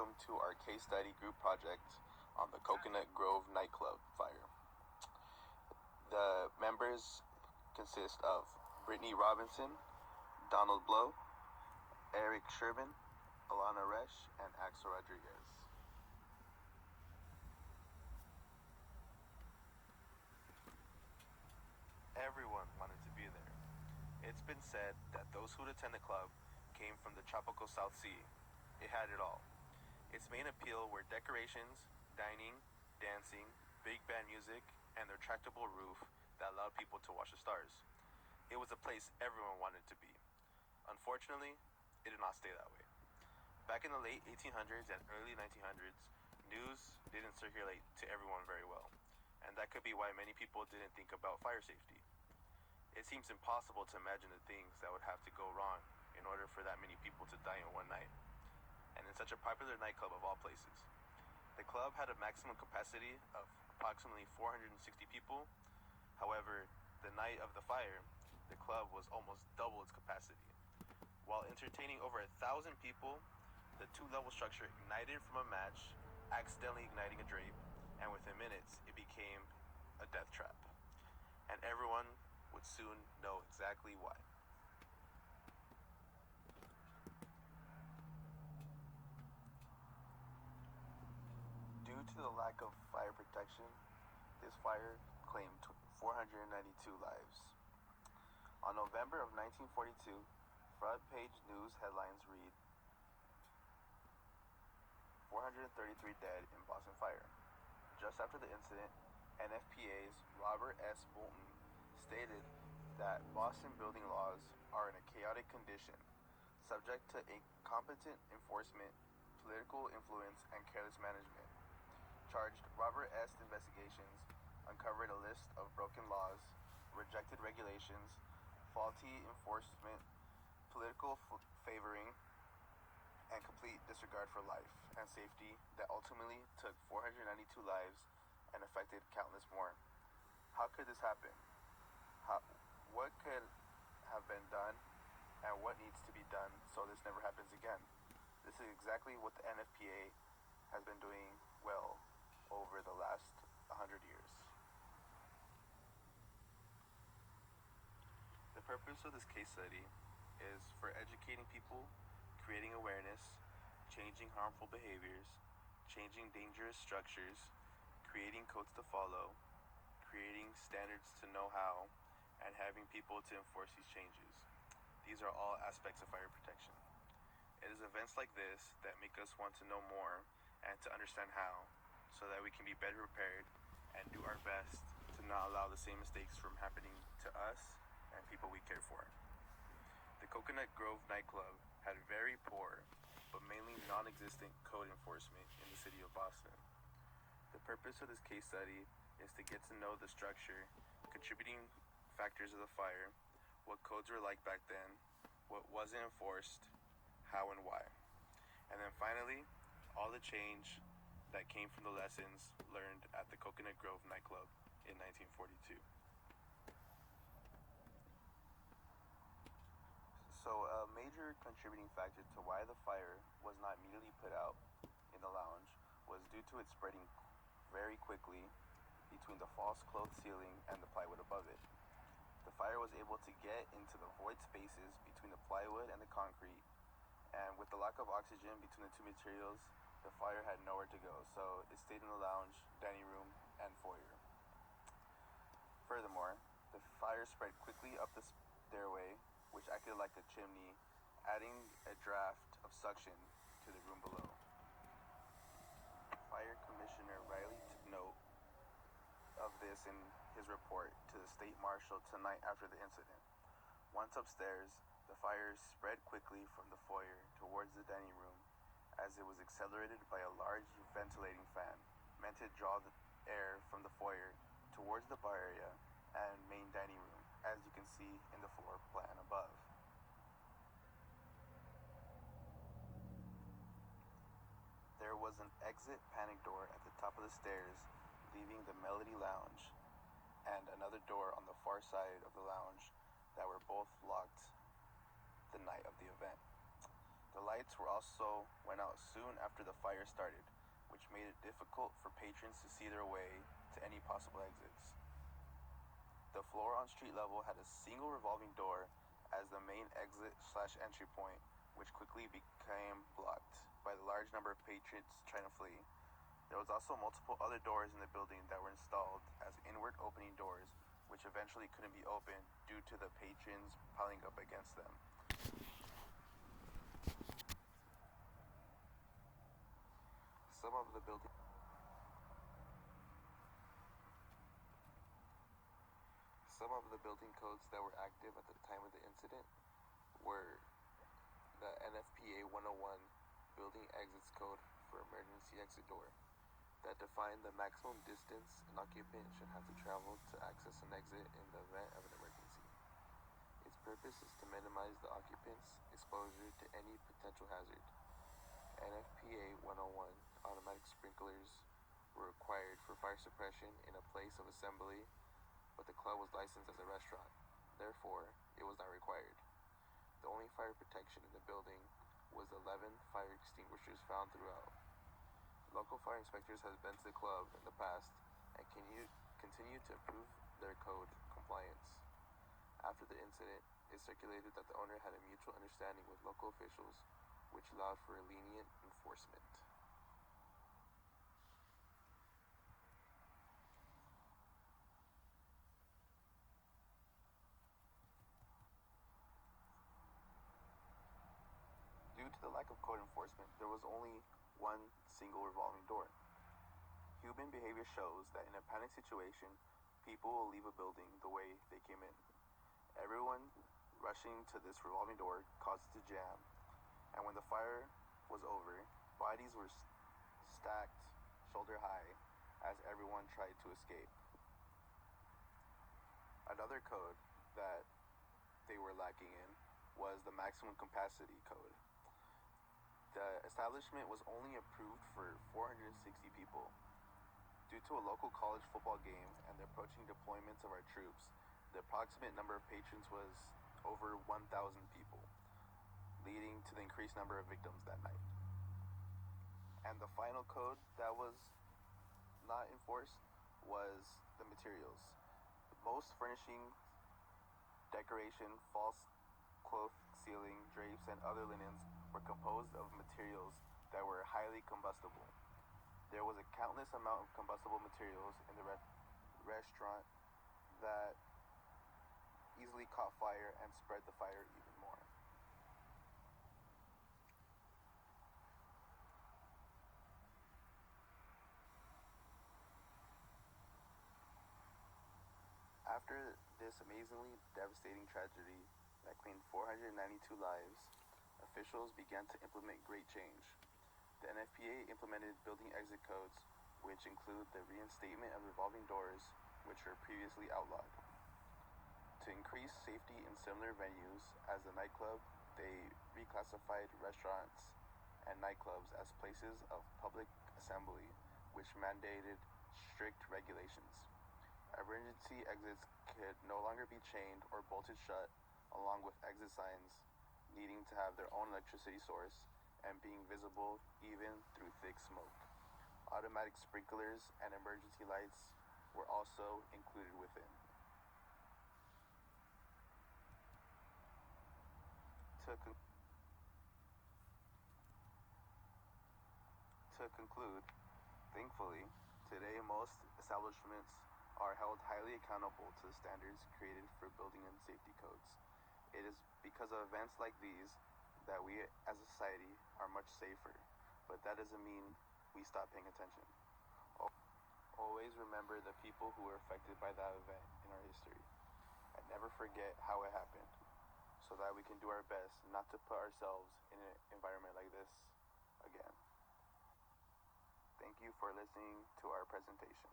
welcome to our case study group project on the Coconut Grove nightclub fire. The members consist of Brittany Robinson, Donald Blow, Eric Sherman, Alana Resch, and Axel Rodriguez. Everyone wanted to be there. It's been said that those who'd attend the club came from the tropical South Sea. It had it all. Its main appeal were decorations, dining, dancing, big band music, and the retractable roof that allowed people to watch the stars. It was a place everyone wanted to be. Unfortunately, it did not stay that way. Back in the late 1800s and early 1900s, news didn't circulate to everyone very well, and that could be why many people didn't think about fire safety. It seems impossible to imagine the things that would have to go wrong in order for that many people to die in one night, and in such a popular nightclub of all places. The club had a maximum capacity of approximately 460 people. However, the night of the fire, the club was almost double its capacity. While entertaining over 1,000 people, the two-level structure ignited from a match, accidentally igniting a drape, and within minutes, it became a death trap. And everyone would soon know exactly why. Due to the lack of fire protection, this fire claimed 492 lives. On November of 1942, front page news headlines read, 433 dead in Boston fire. Just after the incident, NFPA's Robert S. Bolton stated that Boston building laws are in a chaotic condition, subject to incompetent enforcement, political influence, and careless management. Charged Robert S. investigations uncovered a list of broken laws, rejected regulations, faulty enforcement, political favoring, and complete disregard for life and safety that ultimately took 492 lives and affected countless more. How could this happen? What could have been done, and what needs to be done so this never happens again? This is exactly what the NFPA has been doing well over the last 100 years. The purpose of this case study is for educating people, creating awareness, changing harmful behaviors, changing dangerous structures, creating codes to follow, creating standards to know how, and having people to enforce these changes. These are all aspects of fire protection. It is events like this that make us want to know more and to understand how, so that we can be better prepared and do our best to not allow the same mistakes from happening to us and people we care for. The Coconut Grove nightclub had very poor, but mainly non-existent code enforcement in the city of Boston. The purpose of this case study is to get to know the structure, contributing factors of the fire, what codes were like back then, what wasn't enforced, how and why. And then finally, all the change that came from the lessons learned at the Coconut Grove nightclub in 1942. So a major contributing factor to why the fire was not immediately put out in the lounge was due to it spreading very quickly between the false cloth ceiling and the plywood above it. The fire was able to get into the void spaces between the plywood and the concrete, and with the lack of oxygen between the two materials, the fire had nowhere to go, so it stayed in the lounge, dining room, and foyer. Furthermore, the fire spread quickly up the stairway, which acted like a chimney, adding a draft of suction to the room below. Fire Commissioner Riley took note of this in his report to the state marshal tonight after the incident. Once upstairs, the fire spread quickly from the foyer towards the dining room, as it was accelerated by a large ventilating fan meant to draw the air from the foyer towards the bar area and main dining room, as you can see in the floor plan above. There was an exit panic door at the top of the stairs, leaving the Melody Lounge, and another door on the far side of the lounge that were both locked the night of the event. The lights were also went out soon after the fire started, which made it difficult for patrons to see their way to any possible exits. The floor on street level had a single revolving door as the main exit/entry point, which quickly became blocked by the large number of patrons trying to flee. There was also multiple other doors in the building that were installed as inward opening doors, which eventually couldn't be opened due to the patrons piling up against them. Some of the building codes that were active at the time of the incident were the NFPA 101 Building Exits Code for Emergency Exit Door that defined the maximum distance an occupant should have to travel to access an exit in the event of an emergency. Its purpose is to minimize the occupant's exposure to any potential hazard. NFPA 101 automatic sprinklers were required for fire suppression in a place of assembly, but the club was licensed as a restaurant. Therefore, it was not required. The only fire protection in the building was 11 fire extinguishers found throughout. Local fire inspectors have been to the club in the past and continue to improve their code compliance. After the incident, it circulated that the owner had a mutual understanding with local officials, which allowed for lenient enforcement. Due to the lack of code enforcement, there was only one single revolving door. Human behavior shows that in a panic situation, people will leave a building the way they came in. Everyone rushing to this revolving door caused it to jam, and when the fire was over, bodies were stacked shoulder high as everyone tried to escape. Another code that they were lacking in was the maximum capacity code. The establishment was only approved for 460 people. Due to a local college football game and the approaching deployments of our troops, the approximate number of patrons was over 1,000 people, leading to the increased number of victims that night. And the final code that was not enforced was the materials. Most furnishing, decoration, false cloth, ceiling, drapes, and other linens were composed of materials that were highly combustible. There was a countless amount of combustible materials in the restaurant that easily caught fire and spread the fire even more. After this amazingly devastating tragedy that claimed 492 lives, officials began to implement great change. The NFPA implemented building exit codes, which include the reinstatement of revolving doors, which were previously outlawed. To increase safety in similar venues as the nightclub, they reclassified restaurants and nightclubs as places of public assembly, which mandated strict regulations. Emergency exits could no longer be chained or bolted shut, along with exit signs needing to have their own electricity source and being visible even through thick smoke. Automatic sprinklers and emergency lights were also included within. To conclude, thankfully, today most establishments are held highly accountable to the standards created for building and safety codes. It is because of events like these that we as a society are much safer, but that doesn't mean we stop paying attention. Always remember the people who were affected by that event in our history, and never forget how it happened, so that we can do our best not to put ourselves in an environment like this again. Thank you for listening to our presentation.